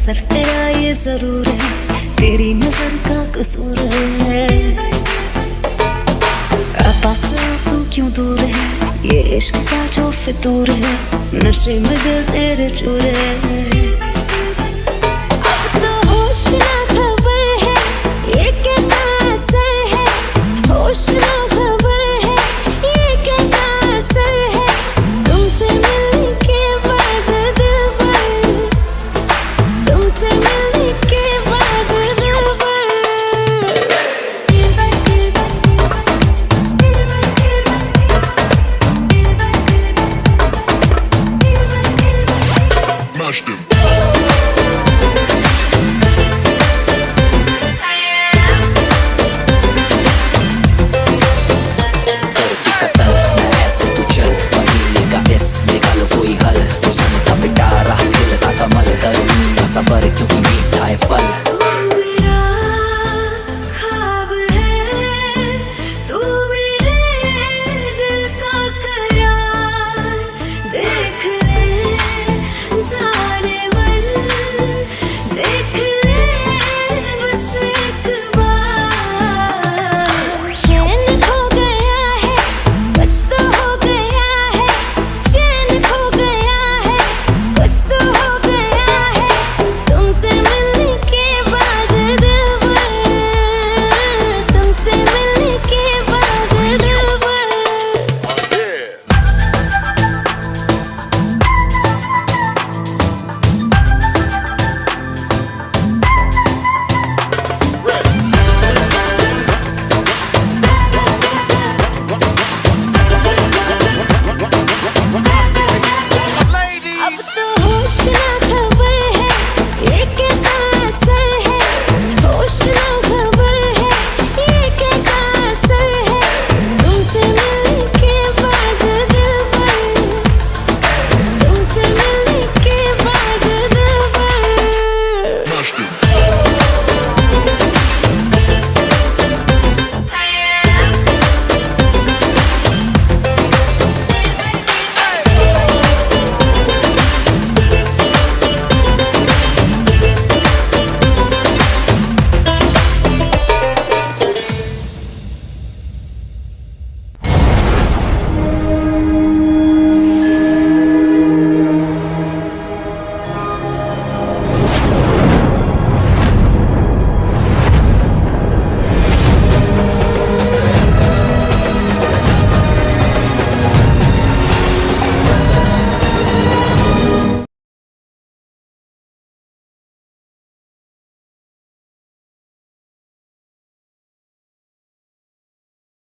असर तेरा ये जरूर है, तेरी नजर का कसूर है। पास तू क्यों दूर है, ये इश्क का जो फितूर है, नशे में दिल तेरे चूर है। अब तो होश ना खबर है, ये कैसा असर है, होश ना